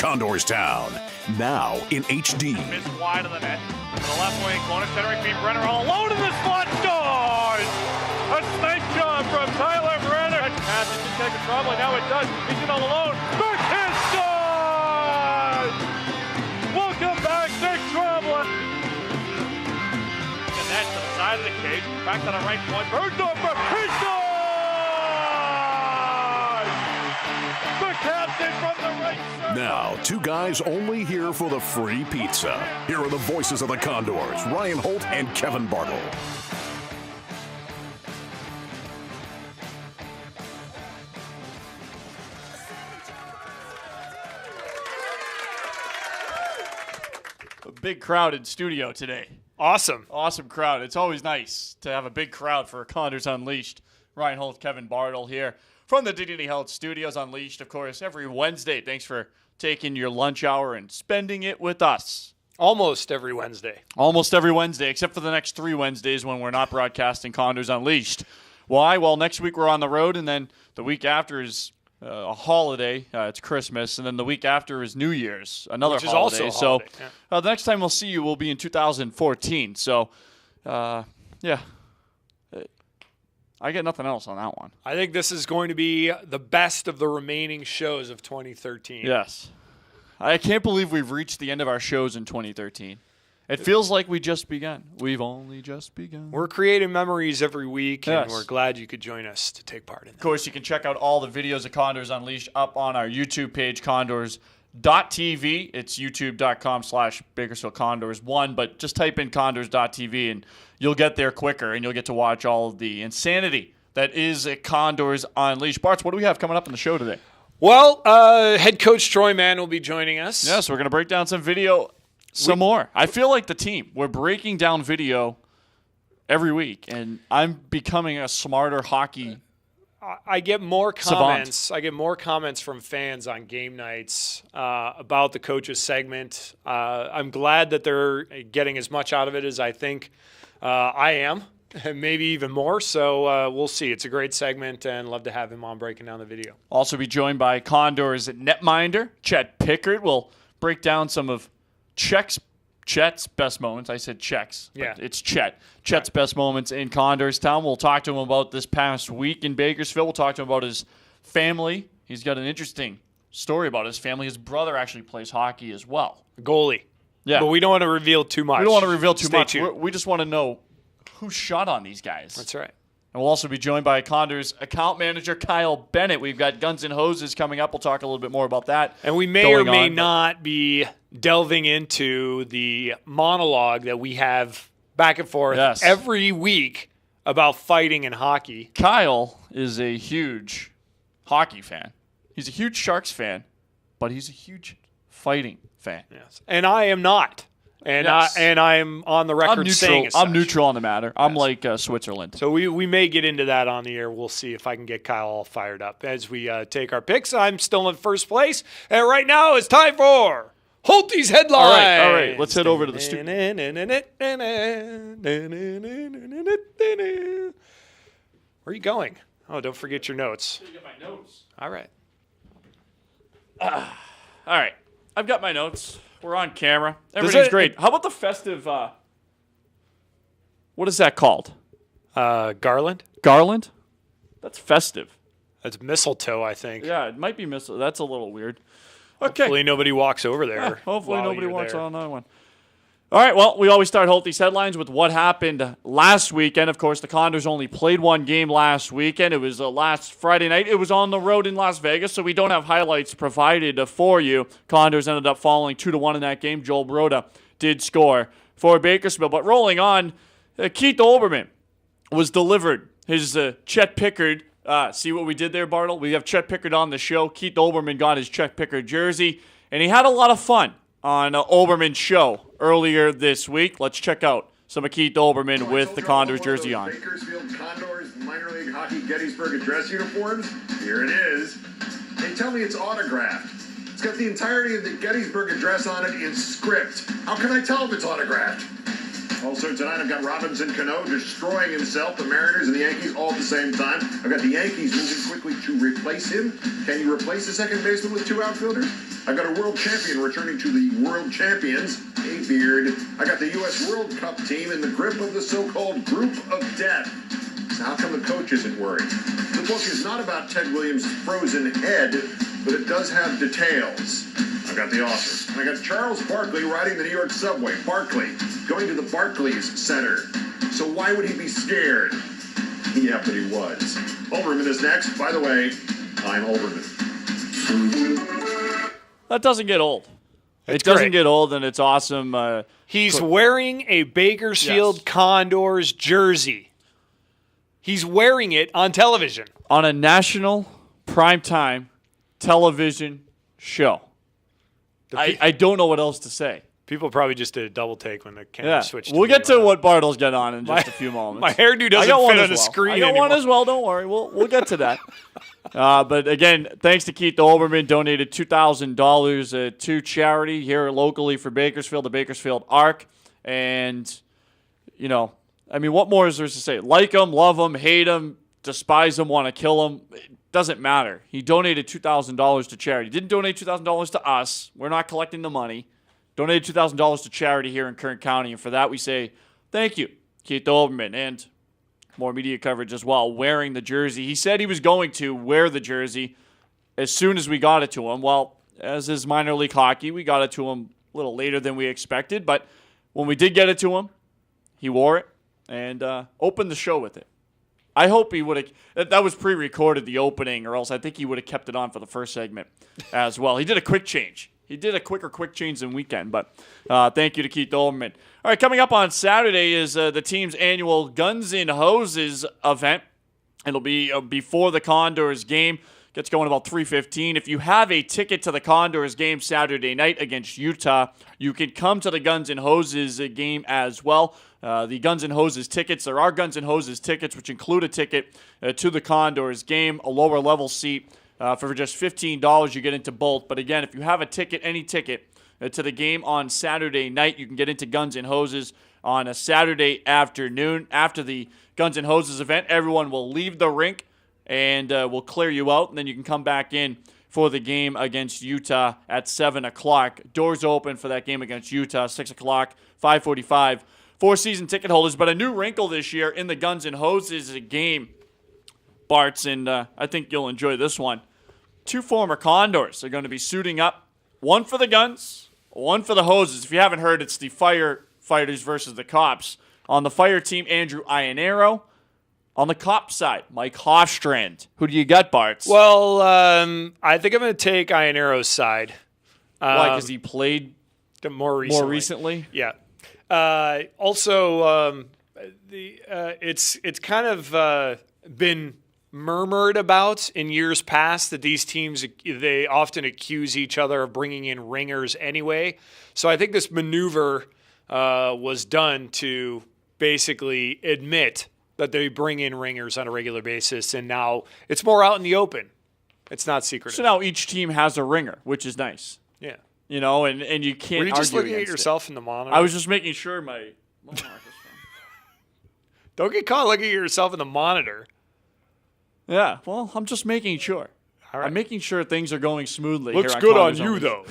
Condorstown, now in HD. Missed wide of the net. To the left wing corner, centering beam, Brenner all alone in the slot, scores! A nice job from Tyler Brenner. That pass didn't take a trouble, now it does. He's in all alone. Backhand scores! Welcome back, Nick Trombley. And that's to the side of the cage. Back to the right point. Bird number. He scores! The captain from the right side. Now, two guys only here for the free pizza. Here are the voices of the Condors, Ryan Holt and Kevin Bartle. A big crowd in studio today. Awesome crowd. It's always nice to have a big crowd for Condors Unleashed. Ryan Holt, Kevin Bartle here from the Dignity Health Studios. Unleashed, of course, every Wednesday. Thanks for taking your lunch hour and spending it with us. Almost every Wednesday. Almost every Wednesday, except for the next 3 Wednesdays when we're not broadcasting Condors Unleashed. Why? Well, next week we're on the road, and then the week after is a holiday. It's Christmas, and then the week after is New Year's, another Which is holiday. also a holiday, So the next time we'll see you will be in 2014. So, yeah. I get nothing else on that one. I think this is going to be the best of the remaining shows of 2013. Yes. I can't believe we've reached the end of our shows in 2013. It feels like we just begun. We've only just begun. We're creating memories every week, and Yes. we're glad you could join us to take part in Of that. course, you can check out all the videos of Condors Unleashed up on our YouTube page, condors.tv. It's youtube.com/Bakersfield Condors 1, but just type in condors.tv and you'll get there quicker, and you'll get to watch all of the insanity that is Condors Unleashed. Bartz, what do we have coming up in the show today? Well, head coach Troy Mann will be joining us. Yes, we're going to break down some video some more. I feel like the team. We're breaking down video every week, and I'm becoming a smarter hockey. I get more Savant. comments. I get more comments from fans on game nights about the coaches segment. I'm glad that they're getting as much out of it as I think I am, and maybe even more. So we'll see. It's a great segment, and love to have him on breaking down the video. Also be joined by Condors netminder Chet Pickard. We'll break down some of Chet's best moments. I said Czechs, but Yeah. it's Chet. Chet's best moments in Condorstown. We'll talk to him about this past week in Bakersfield. We'll talk to him about his family. He's got an interesting story about his family. His brother actually plays hockey as well. Goalie. Yeah. But we don't want to reveal too much. We don't want to reveal too Stay much. tuned. We just want to know who shot on these guys. That's right. And we'll also be joined by Condors account manager Kyle Bennett. We've got Guns and Hoses coming up. We'll talk a little bit more about that. And we may or going may on, but- not be delving into the monologue that we have back and forth Yes. every week about fighting in hockey. Kyle is a huge hockey fan. He's a huge Sharks fan, but he's a huge fighting fan. Yes. And I am not. And Yes. I'm on the record saying as I'm such. neutral on the matter. I'm Yes. like Switzerland. So we may get into that on the air. We'll see if I can get Kyle all fired up as we take our picks. I'm still in first place. And right now it's time for Holty's Headlines. All right. Let's head over to the studio. Where are you going? Oh, don't forget your notes. Get my notes. All right. All right. I've got my notes. We're on camera. Everything's great. How about the festive, what is that called? Garland? Garland? That's festive. That's mistletoe, I think. Yeah, it might be missile. That's a little weird. Okay. Hopefully nobody walks over there. Hopefully while nobody you're walks there. on that one. All right, well, we always start Holty's headlines with what happened last weekend. Of course, the Condors only played one game last weekend. It was last Friday night. It was on the road in Las Vegas, so we don't have highlights provided for you. Condors ended up falling 2-1 in that game. Joel Broda did score for Bakersfield. But rolling on, Keith Olbermann was delivered. His Chet Pickard, see what we did there, Bartle? We have Chet Pickard on the show. Keith Olbermann got his Chet Pickard jersey, and he had a lot of fun on Olbermann's show earlier this week. Let's check out some of Keith Olbermann with the Condors jersey on. Bakersfield Condors minor league hockey Gettysburg Address uniforms. Here it is. They tell me it's autographed. It's got the entirety of the Gettysburg Address on it in script. How can I tell if it's autographed? Also tonight I've got Robinson Cano destroying himself, the Mariners and the Yankees all at the same time. I've got the Yankees moving quickly to replace him. Can you replace the second baseman with two outfielders? I got a world champion returning to the world champions, a beard. I got the U.S. World Cup team in the grip of the so-called group of death. So how come the coach isn't worried? The book is not about Ted Williams' frozen head, but it does have details. I got the author. And I got Charles Barkley riding the New York subway. Barkley going to the Barclays Center. So why would he be scared? Yeah, but he was. Olbermann is next. By the way, I'm Olbermann. That doesn't get old. It's it doesn't great. get old, and it's awesome. He's wearing a Bakersfield Condors jersey. He's wearing it on television. On a national primetime television show. I don't know what else to say. People probably just did a double take when the camera switched. We'll get to what Bartles got on in just a few moments. My hairdo doesn't fit on the screen I got anymore. one as well. Don't worry. We'll get to that. But again, thanks to Keith Olbermann, donated $2,000 to charity here locally for Bakersfield, the Bakersfield Arc. And, what more is there to say? Like him, love him, hate him, despise him, want to kill him. It doesn't matter. He donated $2,000 to charity. He didn't donate $2,000 to us. We're not collecting the money. Donated $2,000 to charity here in Kern County. And for that, we say thank you, Keith Olbermann. And more media coverage as well, wearing the jersey. He said he was going to wear the jersey as soon as we got it to him. Well, as is minor league hockey, we got it to him a little later than we expected. But when we did get it to him, he wore it and opened the show with it. I hope he would have. That was pre-recorded, the opening, or else I think he would have kept it on for the first segment as well. He did a quick change. He did a quick change than weekend, but thank you to Keith Olbermann. All right, coming up on Saturday is the team's annual Guns N' Hoses event. It'll be before the Condors game. Gets going about 3:15. If you have a ticket to the Condors game Saturday night against Utah, you can come to the Guns N' Hoses game as well. The Guns N' Hoses tickets, there are Guns N' Hoses tickets, which include a ticket to the Condors game, a lower level seat. For just $15, you get into both. But again, if you have a ticket, any ticket to the game on Saturday night, you can get into Guns N' Hoses on a Saturday afternoon. After the Guns N' Hoses event, everyone will leave the rink and we'll clear you out. And then you can come back in for the game against Utah at 7 o'clock. Doors open for that game against Utah, 6 o'clock, 5:45 for season ticket holders. But a new wrinkle this year in the Guns N' Hoses game, Barts, and I think you'll enjoy this one. 2 former Condors are going to be suiting up. One for the Guns, one for the Hoses. If you haven't heard, it's the firefighters versus the cops. On the fire team, Andrew Iannero. On the cop side, Mike Hofstrand. Who do you got, Barts? Well, I think I'm going to take Iannero's side. Why? Because he played more recently. More recently? Yeah. Also, it's kind of been murmured about in years past that these teams, they often accuse each other of bringing in ringers anyway. So I think this maneuver was done to basically admit that they bring in ringers on a regular basis, and now it's more out in the open. It's not secretive. So now each team has a ringer, which is nice. Yeah. And you can't argue. Were you just looking at against yourself it. in the monitor? I was just making sure my Monarch is fine. Don't get caught looking at yourself in the monitor. Yeah, well, I'm just making sure. All right. I'm making sure things are going smoothly. Looks here good on Condors you, Only. though.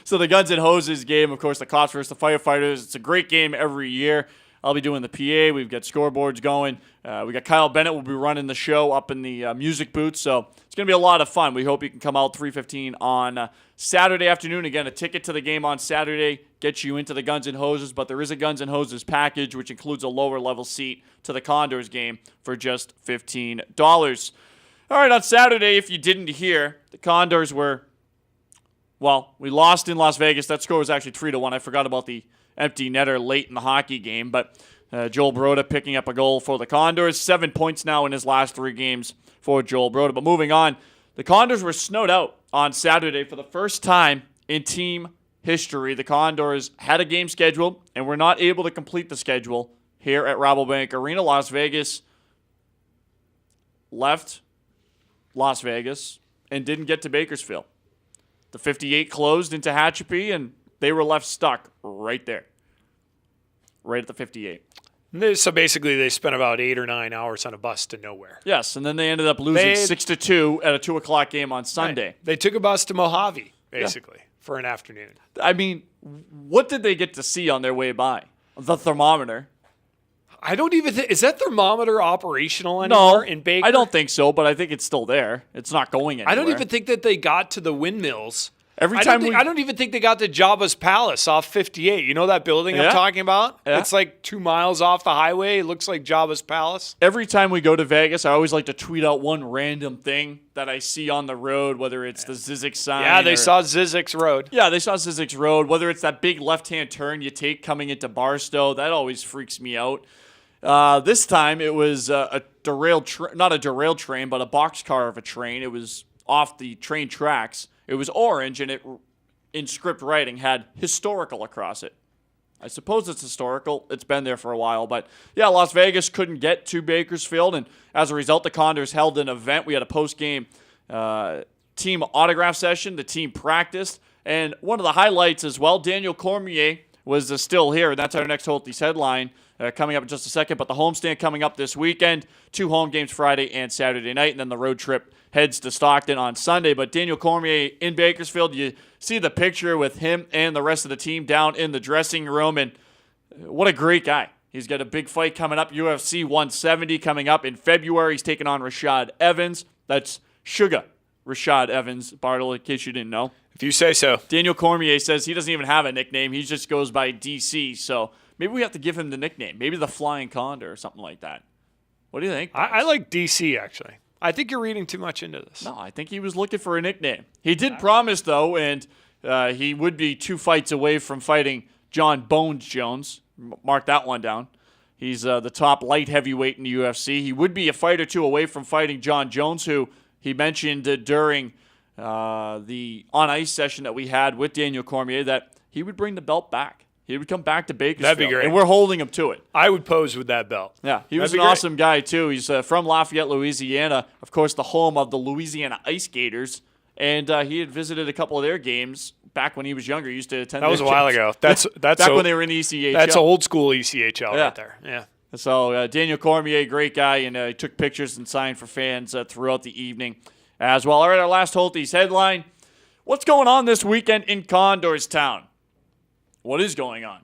So the Guns N' Hoses game, of course, the cops versus the firefighters. It's a great game every year. I'll be doing the PA. We've got scoreboards going. We got Kyle Bennett will be running the show up in the music booth. So it's going to be a lot of fun. We hope you can come out 3:15 on Saturday afternoon. Again, a ticket to the game on Saturday gets you into the Guns N' Hoses, but there is a Guns N' Hoses package, which includes a lower level seat to the Condors game for just $15. All right, on Saturday, if you didn't hear, the Condors were, well, we lost in Las Vegas. That score was actually 3-1. I forgot about the empty netter late in the hockey game, but Joel Broda picking up a goal for the Condors. 7 points now in his last 3 games for Joel Broda. But moving on, the Condors were snowed out on Saturday for the first time in team history. The Condors had a game scheduled and were not able to complete the schedule here at Rabobank Arena. Las Vegas left Las Vegas and didn't get to Bakersfield. The 58 closed into Tehachapi, and they were left stuck right there, right at the 58. So basically, they spent about 8 or 9 hours on a bus to nowhere. Yes, and then they ended up losing 6-2 at a 2:00 game on Sunday. Right. They took a bus to Mojave, basically, for an afternoon. I mean, what did they get to see on their way by? The thermometer. I don't even think – is that thermometer operational anymore in Baker? I don't think so, but I think it's still there. It's not going anywhere. I don't even think that they got to the windmills. I don't even think they got to Jabba's Palace off 58. You know that building I'm talking about? Yeah. It's like 2 miles off the highway. It looks like Jabba's Palace. Every time we go to Vegas, I always like to tweet out one random thing that I see on the road, whether it's the Zizek sign. Yeah, they saw Zizek's Road. Yeah, they saw Zizek's Road. Whether it's that big left-hand turn you take coming into Barstow, that always freaks me out. This time it was a derailed not a derailed train, but a boxcar of a train. It was off the train tracks. It was orange, and it, in script writing, had historical across it. I suppose it's historical. It's been there for a while. But, yeah, Las Vegas couldn't get to Bakersfield, and as a result, the Condors held an event. We had a post-game team autograph session. The team practiced. And one of the highlights as well, Daniel Cormier was still here. That's our next Holty's headline coming up in just a second. But the homestand coming up this weekend. 2 home games Friday and Saturday night, and then the road trip heads to Stockton on Sunday. But Daniel Cormier in Bakersfield, you see the picture with him and the rest of the team down in the dressing room, and what a great guy. He's got a big fight coming up, UFC 170 coming up in February. He's taking on Rashad Evans. That's Sugar Rashad Evans, Bartle, in case you didn't know. If you say so. Daniel Cormier says he doesn't even have a nickname. He just goes by DC, so maybe we have to give him the nickname. Maybe the Flying Condor or something like that. What do you think? I like DC, actually. I think you're reading too much into this. No, I think he was looking for a nickname. He did promise, though, and he would be 2 fights away from fighting John Bones Jones. Mark that one down. He's the top light heavyweight in the UFC. He would be a fight or 2 away from fighting John Jones, who he mentioned during the on-ice session that we had with Daniel Cormier that he would bring the belt back. He would come back to Bakersfield. That'd be great. And we're holding him to it. I would pose with that belt. Yeah, he was an awesome guy, too. He's from Lafayette, Louisiana, of course, the home of the Louisiana Ice Gators. And he had visited a couple of their games back when he was younger. He used to attend. That was a while ago. That's back when they were in ECHL. That's old school ECHL right there. Yeah. So Daniel Cormier, great guy, and he took pictures and signed for fans throughout the evening as well. All right, our last Holty's headline. What's going on this weekend in Condorstown? What is going on?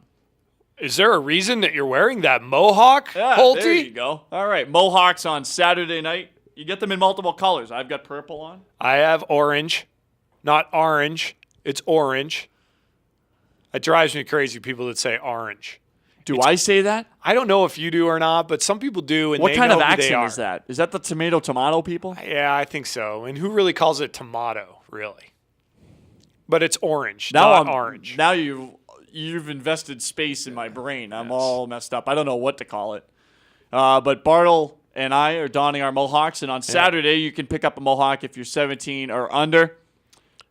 Is there a reason that you're wearing that mohawk, Holty? There you go. All right, Mohawks on Saturday night. You get them in multiple colors. I've got purple on. I have orange. Not orange. It's orange. It drives me crazy, people that say orange. I say that? I don't know if you do or not, but some people do, and what they kind know of who accent they are. is that? Is that the tomato people? Yeah, I think so. And who really calls it tomato, really? But it's orange, Now not orange. Now you've invested space in my brain. I'm all messed up. I don't know what to call it. But Bartle and I are donning our Mohawks, and on Saturday you can pick up a Mohawk if you're 17 or under.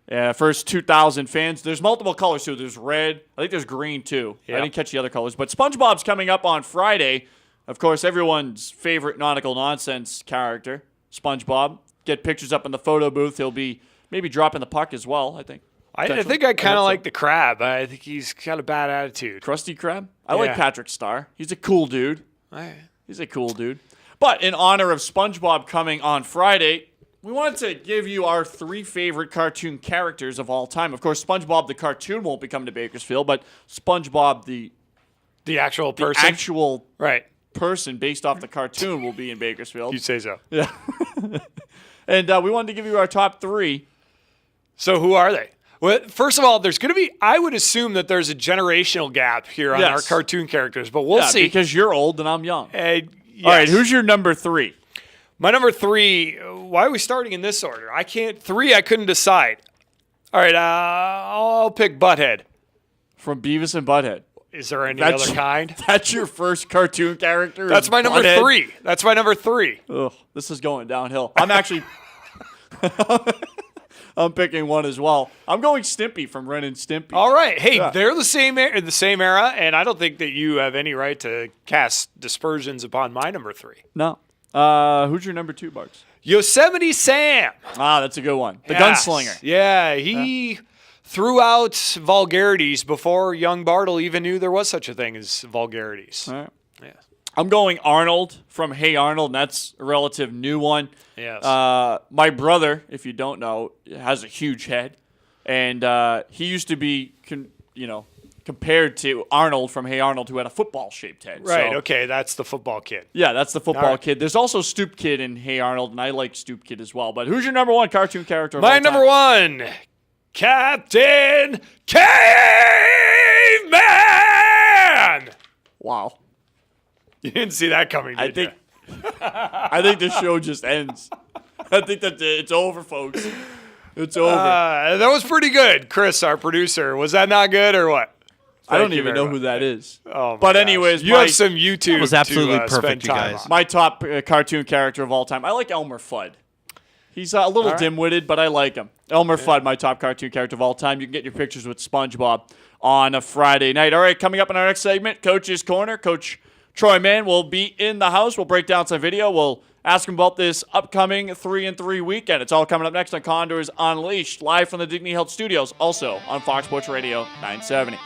First 2,000 fans. There's multiple colors, too. There's red. I think there's green, too. Yep. I didn't catch the other colors. But SpongeBob's coming up on Friday. Of course, everyone's favorite nautical nonsense character, SpongeBob. Get pictures up in the photo booth. He'll be maybe dropping the puck as well, I think. I think I kind of like the crab. I think he's got a bad attitude. Krusty Krab? I like Patrick Star. He's a cool dude. He's a cool dude. But in honor of SpongeBob coming on Friday, we wanted to give you our 3 favorite cartoon characters of all time. Of course, SpongeBob the cartoon won't be coming to Bakersfield, but SpongeBob the actual person, person based off the cartoon will be in Bakersfield. You say so. Yeah. And we wanted to give you our top 3. So who are they? Well, first of all, there's going to be, I would assume that there's a generational gap here on our cartoon characters, but we'll see. Because you're old and I'm young. Yes. All right, who's your number 3? My number 3, why are we starting in this order? I couldn't decide. All right, I'll pick Butthead. From Beavis and Butthead. Is there any other kind? That's your first cartoon character? That's my number 3. That's my number 3. Ugh, this is going downhill. I'm actually... I'm picking one as well. I'm going Stimpy from Ren and Stimpy. All right. Hey, they're the same era, and I don't think that you have any right to cast dispersions upon my number 3. No. Who's your number 2, Bugs? Yosemite Sam. Ah, that's a good one. The gunslinger. Yeah, he threw out vulgarities before young Bartle even knew there was such a thing as vulgarities. All right. Yeah. I'm going Arnold from Hey Arnold, and that's a relative new one. Yes. My brother, if you don't know, has a huge head, and he used to be, compared to Arnold from Hey Arnold, who had a football-shaped head. Right, So, okay, that's the football kid. yeah, that's the football Alright. kid. There's also Stoop Kid in Hey Arnold, and I like Stoop Kid as well. But who's your number one cartoon character of all My time? number one, Captain Caveman! Wow. You didn't see that coming, I did think I think the show just ends. I think that it's over, folks. It's over. That was pretty good. Chris, our producer. Was that not good or what? I don't Thank you even very know who much. that is. Oh my But gosh. anyways, you have some YouTube That was absolutely to, perfect, spend you time guys. on. my top cartoon character of all time. I like Elmer Fudd. He's a little right. dim-witted, but I like him. Elmer Fudd, my top cartoon character of all time. You can get your pictures with SpongeBob on a Friday night. All right, coming up in our next segment, Coach's Corner. Coach Troy Mann will be in the house. We'll break down some video. We'll ask him about this upcoming 3-3 weekend. It's all coming up next on Condors Unleashed, live from the Dignity Health Studios, also on Fox Sports Radio 970.